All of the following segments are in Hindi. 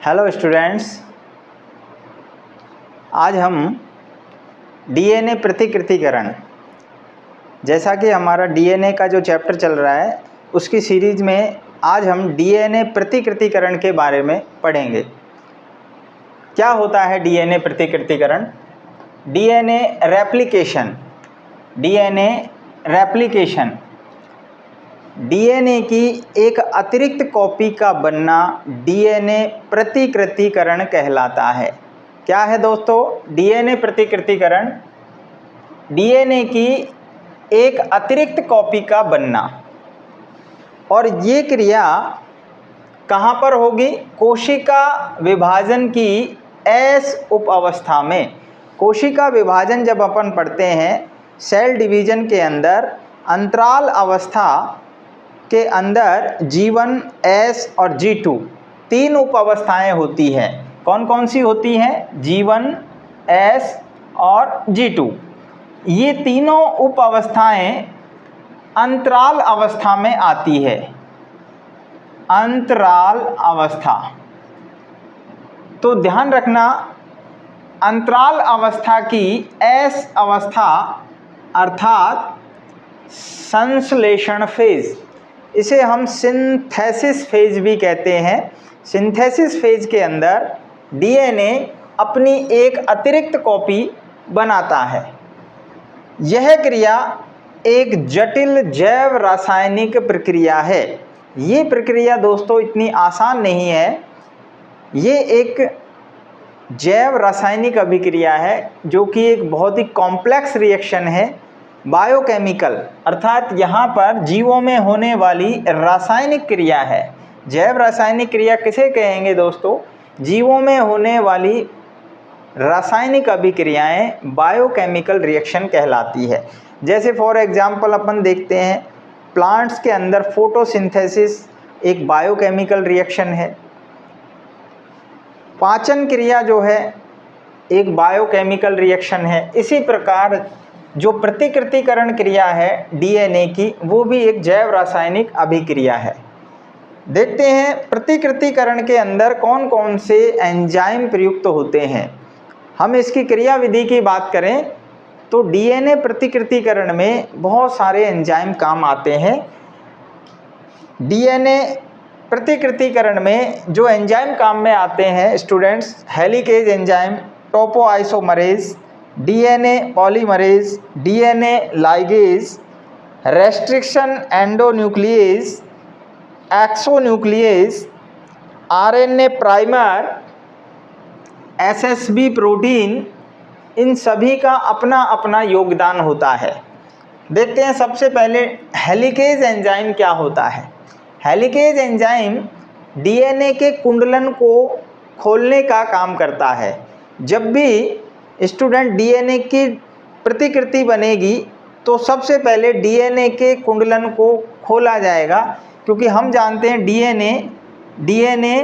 हेलो स्टूडेंट्स, आज हम डीएनए प्रतिकृतिकरण, जैसा कि हमारा डीएनए का जो चैप्टर चल रहा है उसकी सीरीज़ में आज हम डीएनए प्रतिकृतिकरण के बारे में पढ़ेंगे। क्या होता है डीएनए प्रतिकृतिकरण? DNA replication. डीएनए की एक अतिरिक्त कॉपी का बनना डीएनए प्रतिकृतिकरण कहलाता है। क्या है दोस्तों डीएनए प्रतिकृतिकरण? डीएनए की एक अतिरिक्त कॉपी का बनना, और ये क्रिया कहाँ पर होगी? कोशिका विभाजन की एस उप अवस्था में। कोशिका विभाजन जब अपन पढ़ते हैं सेल डिवीजन के अंदर, अंतराल अवस्था के अंदर G1, S और G2 तीन उप अवस्थाएँ होती हैं। कौन कौन सी होती हैं? G1, S और G2। ये तीनों उप अवस्थाएँ अंतराल अवस्था में आती है। अंतराल अवस्था, तो ध्यान रखना, अंतराल अवस्था की S अवस्था अर्थात संश्लेषण फेज, इसे हम सिंथेसिस फेज भी कहते हैं। सिंथेसिस फेज के अंदर डीएनए अपनी एक अतिरिक्त कॉपी बनाता है। यह क्रिया एक जटिल जैव रासायनिक प्रक्रिया है। ये प्रक्रिया दोस्तों इतनी आसान नहीं है। ये एक जैव रासायनिक अभिक्रिया है जो कि एक बहुत ही कॉम्प्लेक्स रिएक्शन है, बायोकेमिकल, अर्थात यहाँ पर जीवों में होने वाली रासायनिक क्रिया है। जैव रासायनिक क्रिया किसे कहेंगे दोस्तों? जीवों में होने वाली रासायनिक अभिक्रियाएं बायोकेमिकल रिएक्शन कहलाती है। जैसे फॉर एग्जांपल अपन देखते हैं प्लांट्स के अंदर फोटोसिंथेसिस एक बायोकेमिकल रिएक्शन है। पाचन क्रिया जो है एक बायोकेमिकल रिएक्शन है। इसी प्रकार जो प्रतिकृतिकरण क्रिया है डीएनए की, वो भी एक जैव रासायनिक अभिक्रिया है। देखते हैं प्रतिकृतिकरण के अंदर कौन कौन से एंजाइम प्रयुक्त होते हैं। हम इसकी क्रिया विधि की बात करें तो डीएनए प्रतिकृतिकरण में बहुत सारे एंजाइम काम आते हैं। डीएनए प्रतिकृतिकरण में जो एंजाइम काम में आते हैं students, helicase enzyme, topoisomerase, DNA polymerase, DNA ligase, restriction endonuclease, exonuclease, RNA primer, SSB protein, इन सभी का अपना अपना योगदान होता है। देखते हैं सबसे पहले हेलिकेज एंजाइम क्या होता है। हेलिकेज एंजाइम डीएनए के कुंडलन को खोलने का काम करता है। जब भी स्टूडेंट डीएनए की प्रतिकृति बनेगी तो सबसे पहले डीएनए के कुंडलन को खोला जाएगा, क्योंकि हम जानते हैं डीएनए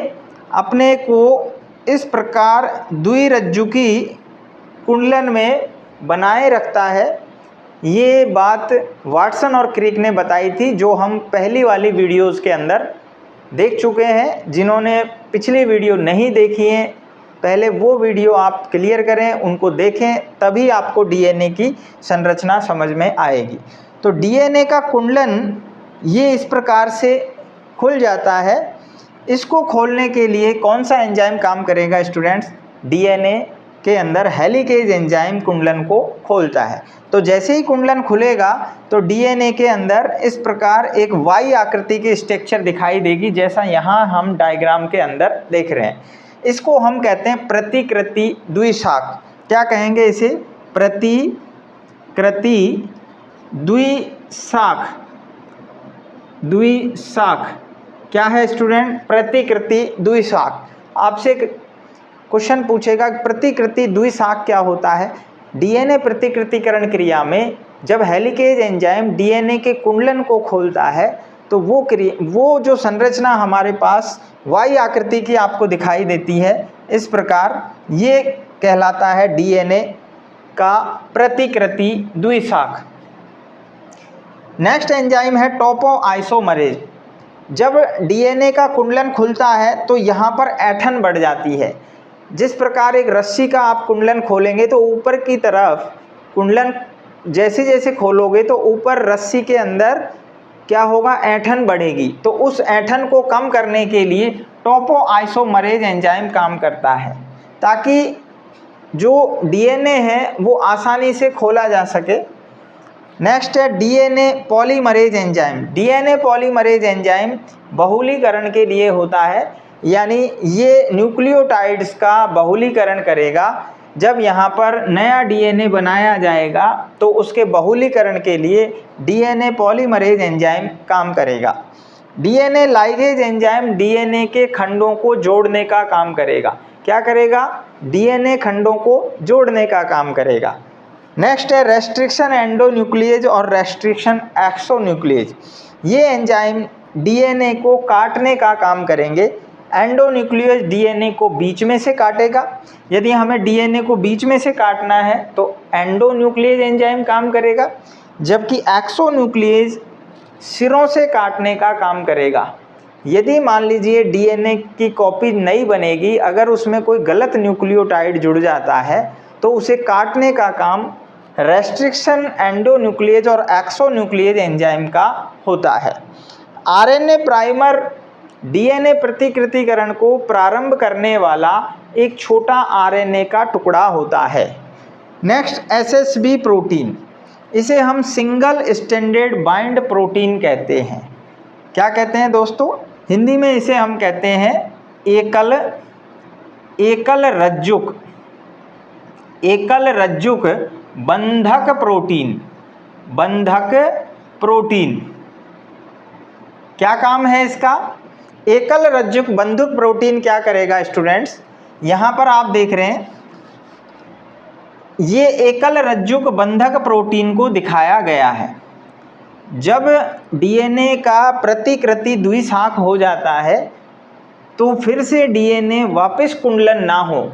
अपने को इस प्रकार द्विरज्जुकी कुंडलन में बनाए रखता है। ये बात वाटसन और क्रिक ने बताई थी, जो हम पहली वाली वीडियोज़ के अंदर देख चुके हैं। जिन्होंने पिछली वीडियो नहीं देखी है, पहले वो वीडियो आप क्लियर करें, उनको देखें, तभी आपको डीएनए की संरचना समझ में आएगी। तो डीएनए का कुंडलन ये इस प्रकार से खुल जाता है। इसको खोलने के लिए कौन सा एंजाइम काम करेगा स्टूडेंट्स? डीएनए के अंदर हेलिकेज एंजाइम कुंडलन को खोलता है। तो जैसे ही कुंडलन खुलेगा तो डीएनए के अंदर इस प्रकार एक वाई आकृति की स्ट्रक्चर दिखाई देगी, जैसा यहाँ हम डायग्राम के अंदर देख रहे हैं। इसको हम कहते हैं प्रतिकृति द्विशाख। क्या कहेंगे इसे? प्रतिकृति द्विशाख। द्विशाख क्या है स्टूडेंट? प्रतिकृति द्विशाख। आपसे एक क्वेश्चन पूछेगा प्रतिकृति द्विशाख क्या होता है। डीएनए प्रतिकृतिकरण क्रिया में जब हेलिकेज एंजाइम डीएनए के कुंडलन को खोलता है तो वो जो संरचना हमारे पास वाई आकृति की आपको दिखाई देती है, इस प्रकार ये कहलाता है डीएनए का प्रतिकृति द्विशाख। नेक्स्ट एंजाइम है टोपोआइसोमरेज। जब डीएनए का कुंडलन खुलता है तो यहाँ पर ऐंठन बढ़ जाती है। जिस प्रकार एक रस्सी का आप कुंडलन खोलेंगे तो ऊपर की तरफ कुंडलन जैसे जैसे खोलोगे तो ऊपर रस्सी के अंदर क्या होगा, ऐंठन बढ़ेगी। तो उस ऐंठन को कम करने के लिए टोपोआइसोमरेज एंजाइम काम करता है, ताकि जो डीएनए है वो आसानी से खोला जा सके। नेक्स्ट है DNA polymerase enzyme. DNA polymerase enzyme बहुलीकरण के लिए होता है, यानी ये न्यूक्लियोटाइड्स का बहुलीकरण करेगा। जब यहाँ पर नया डीएनए बनाया जाएगा तो उसके बहुलीकरण के लिए डीएनए पॉलीमरेज एंजाइम काम करेगा। डीएनए लाइगेज एंजाइम डीएनए के खंडों को जोड़ने का काम करेगा। क्या करेगा? डीएनए खंडों को जोड़ने का काम करेगा। नेक्स्ट है रेस्ट्रिक्शन एंडोन्यूक्लिएज और रेस्ट्रिक्शन एक्सोन्यूक्लिएज। ये एंजाइम डीएनए को काटने का काम करेंगे। एंडोन्यूक्लिएज डीएनए को बीच में से काटेगा। यदि हमें डीएनए को बीच में से काटना है तो एंडोन्यूक्लिएज एंजाइम काम करेगा, जबकि एक्सोन्यूक्लिएज सिरों से काटने का काम करेगा। यदि मान लीजिए डीएनए की कॉपी नहीं बनेगी, अगर उसमें कोई गलत न्यूक्लियोटाइड जुड़ जाता है तो उसे काटने का काम रेस्ट्रिक्शन एंडोन्यूक्लिएज और एक्सोन्यूक्लिएज एंजाइम का होता है। आरएनए प्राइमर डीएनए प्रतिकृतिकरण को प्रारंभ करने वाला एक छोटा आरएनए का टुकड़ा होता है। नेक्स्ट एसएसबी प्रोटीन, इसे हम सिंगल स्टैंडर्ड बाइंड प्रोटीन कहते हैं। क्या कहते हैं दोस्तों? हिंदी में इसे हम कहते हैं एकल रज्जुक बंधक प्रोटीन। बंधक प्रोटीन क्या काम है इसका? एकल रज्जुक बंधुक प्रोटीन क्या करेगा स्टूडेंट्स? यहाँ पर आप देख रहे हैं ये एकल रज्जुक बंधक प्रोटीन को दिखाया गया है। जब डीएनए का प्रतिकृति द्विशाख हो जाता है तो फिर से डीएनए वापस कुंडलन ना हो।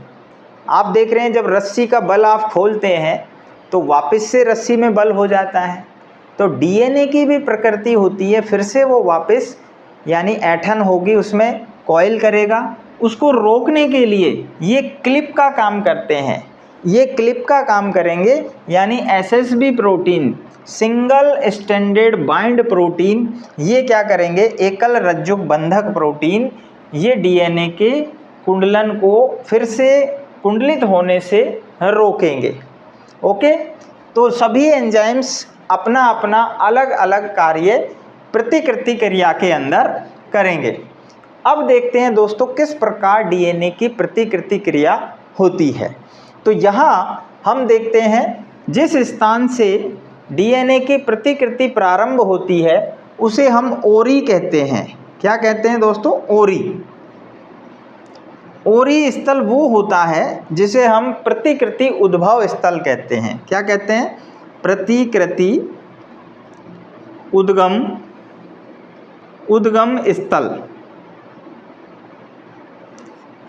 आप देख रहे हैं जब रस्सी का बल आप खोलते हैं तो वापस से रस्सी में बल हो जाता है। तो डीएनए की भी प्रकृति होती है, फिर से वो वापस यानी ऐंठन होगी, उसमें कॉइल करेगा। उसको रोकने के लिए ये क्लिप का काम करते हैं। ये क्लिप का काम करेंगे, यानी SSB protein single standard bind protein ये क्या करेंगे? एकल रज्जुक बंधक प्रोटीन ये डीएनए के कुंडलन को फिर से कुंडलित होने से रोकेंगे। ओके, तो सभी एंजाइम्स अपना अपना अलग अलग कार्य प्रतिकृति क्रिया के अंदर करेंगे। अब देखते हैं दोस्तों किस प्रकार डीएनए की प्रतिकृति क्रिया होती है। तो यहाँ हम देखते हैं जिस स्थान से डीएनए की प्रतिकृति प्रारंभ होती है उसे हम ओरी कहते हैं। क्या कहते हैं दोस्तों? ओरी। ओरी स्थल वो होता है जिसे हम प्रतिकृति उद्भव स्थल कहते हैं। क्या कहते हैं? प्रतिकृति उद्गम स्थल,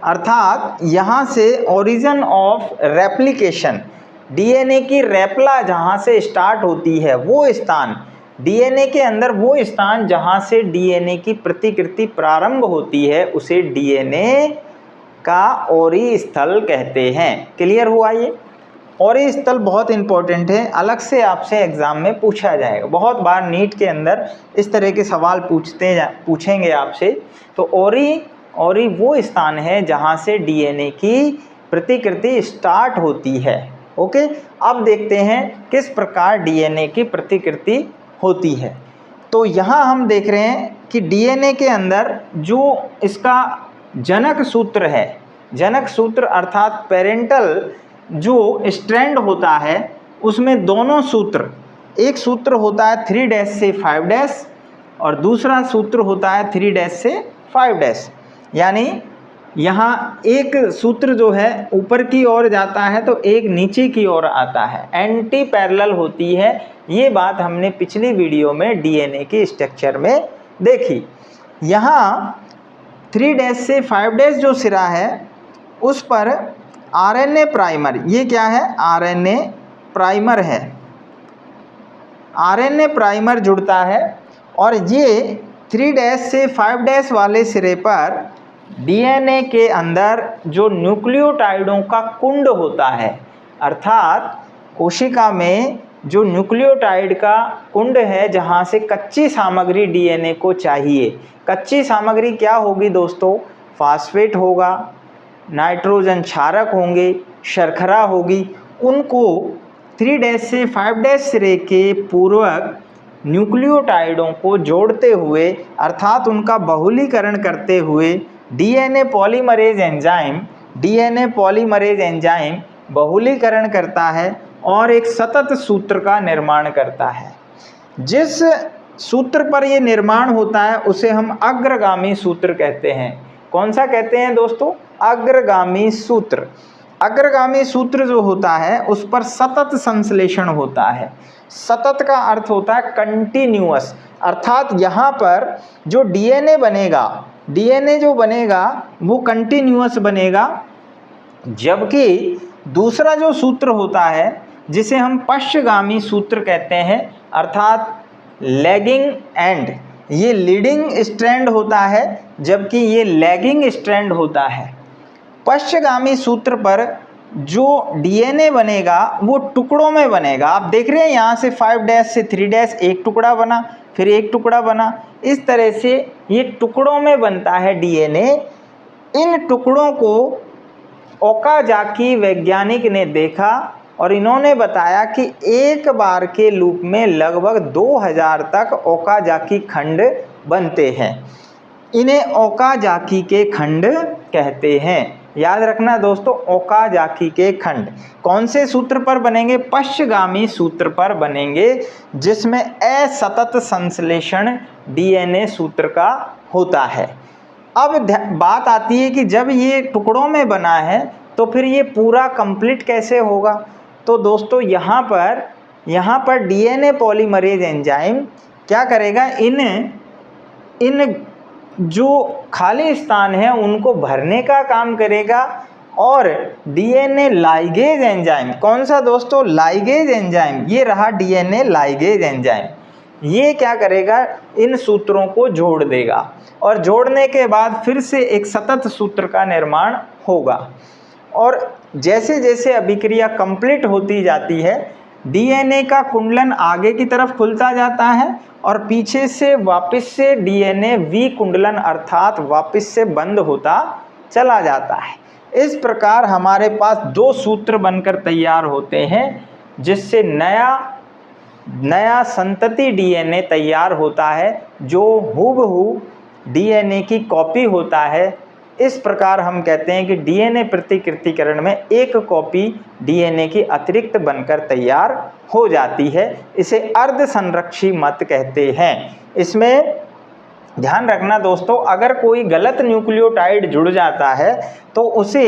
अर्थात यहाँ से ओरिजिन ऑफ रेप्लिकेशन डीएनए की रेप्ला जहाँ से स्टार्ट होती है वो स्थान, डीएनए के अंदर वो स्थान जहाँ से डीएनए की प्रतिकृति प्रारंभ होती है उसे डीएनए का ओरी स्थल कहते हैं। क्लियर हुआ ये? ओरी स्थल बहुत इंपॉर्टेंट है, अलग से आपसे एग्जाम में पूछा जाएगा। बहुत बार नीट के अंदर इस तरह के सवाल पूछेंगे आपसे। तो ओरी वो स्थान है जहाँ से डीएनए की प्रतिकृति स्टार्ट होती है। ओके, अब देखते हैं किस प्रकार डीएनए की प्रतिकृति होती है। तो यहाँ हम देख रहे हैं कि डीएनए के अंदर जो इसका जनक सूत्र है, जनक सूत्र अर्थात पेरेंटल जो स्ट्रैंड होता है उसमें दोनों सूत्र, एक सूत्र होता है 3' से 5' और दूसरा सूत्र होता है 3' से 5'। यानी यहाँ एक सूत्र जो है ऊपर की ओर जाता है तो एक नीचे की ओर आता है, एंटी पैरेलल होती है। ये बात हमने पिछली वीडियो में डीएनए के स्ट्रक्चर में देखी। यहाँ 3' से 5' जो सिरा है उस पर आरएनए प्राइमर, ये क्या है? आरएनए प्राइमर है। आरएनए प्राइमर जुड़ता है और ये 3' से 5' वाले सिरे पर डीएनए के अंदर जो न्यूक्लियोटाइडों का कुंड होता है, अर्थात कोशिका में जो न्यूक्लियोटाइड का कुंड है जहाँ से कच्ची सामग्री डीएनए को चाहिए। कच्ची सामग्री क्या होगी दोस्तों? फास्फेट होगा, नाइट्रोजन क्षारक होंगे, शर्करा होगी। उनको 3' से 5' सिरे के पूर्वक न्यूक्लियोटाइडों को जोड़ते हुए अर्थात उनका बहुलीकरण करते हुए डीएनए पॉलीमरेज एंजाइम बहुलीकरण करता है और एक सतत सूत्र का निर्माण करता है। जिस सूत्र पर ये निर्माण होता है उसे हम अग्रगामी सूत्र कहते हैं। कौन सा कहते हैं दोस्तों? अग्रगामी सूत्र। अग्रगामी सूत्र जो होता है उस पर सतत संश्लेषण होता है। सतत का अर्थ होता है कंटिन्यूअस, अर्थात यहाँ पर जो डीएनए जो बनेगा वो कंटिन्यूअस बनेगा। जबकि दूसरा जो सूत्र होता है जिसे हम पश्चगामी सूत्र कहते हैं, अर्थात लैगिंग एंड, ये लीडिंग स्ट्रैंड होता है जबकि ये लैगिंग स्ट्रैंड होता है। पश्चगामी सूत्र पर जो डीएनए बनेगा वो टुकड़ों में बनेगा। आप देख रहे हैं यहाँ से 5' से 3' एक टुकड़ा बना, फिर एक टुकड़ा बना, इस तरह से ये टुकड़ों में बनता है डीएनए। इन टुकड़ों को ओकाजाकी वैज्ञानिक ने देखा और इन्होंने बताया कि एक बार के लूप में लगभग 2000 तक ओकाजाकी खंड बनते हैं। इन्हें ओकाजाकी के खंड कहते हैं। याद रखना दोस्तों, ओकाजाकी के खंड कौन से सूत्र पर बनेंगे? पश्चगामी सूत्र पर बनेंगे, जिसमें असतत संश्लेषण डीएनए सूत्र का होता है। अब बात आती है कि जब ये टुकड़ों में बना है तो फिर ये पूरा कंप्लीट कैसे होगा? तो दोस्तों यहाँ पर डीएनए पॉलीमरेज एंजाइम क्या करेगा? इन जो खाली स्थान है उनको भरने का काम करेगा। और डीएनए लाइगेज एंजाइम, कौन सा दोस्तों? Ligase enzyme. ये रहा डीएनए लाइगेज एंजाइम। ये क्या करेगा? इन सूत्रों को जोड़ देगा और जोड़ने के बाद फिर से एक सतत सूत्र का निर्माण होगा। और जैसे जैसे अभिक्रिया कंप्लीट होती जाती है, डीएनए का कुंडलन आगे की तरफ खुलता जाता है और पीछे से वापस से डीएनए विकुंडलन अर्थात वापस से बंद होता चला जाता है। इस प्रकार हमारे पास 2 सूत्र बनकर तैयार होते हैं, जिससे नया संतति डीएनए तैयार होता है जो हूबहू डीएनए की कॉपी होता है। इस प्रकार हम कहते हैं कि डीएनए प्रतिकृतिकरण में एक कॉपी डीएनए की अतिरिक्त बनकर तैयार हो जाती है। इसे अर्धसंरक्षी मत कहते हैं। इसमें ध्यान रखना दोस्तों, अगर कोई गलत न्यूक्लियोटाइड जुड़ जाता है तो उसे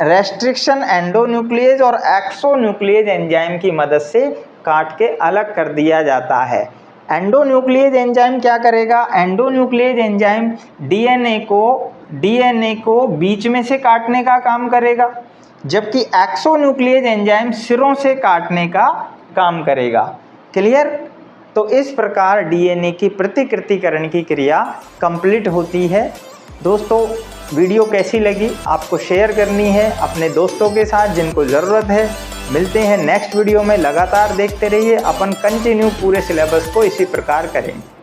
रेस्ट्रिक्शन एंडोन्यूक्लियेज और एक्सोन्यूक्लियेज एंजाइम की मदद से काट के अलग कर दिया जाता है। एंडोन्यूक्लियेज एंजाइम क्या करेगा? एंडोन्यूक्लियेज एंजाइम डीएनए को बीच में से काटने का काम करेगा, जबकि एक्सोन्यूक्लियेज एंजाइम सिरों से काटने का काम करेगा। क्लियर? तो इस प्रकार डीएनए की प्रतिकृतिकरण की क्रिया कंप्लीट होती है। दोस्तों, वीडियो कैसी लगी आपको शेयर करनी है अपने दोस्तों के साथ जिनको ज़रूरत है। मिलते हैं नेक्स्ट वीडियो में। लगातार देखते रहिए, अपन कंटिन्यू पूरे सिलेबस को इसी प्रकार करेंगे।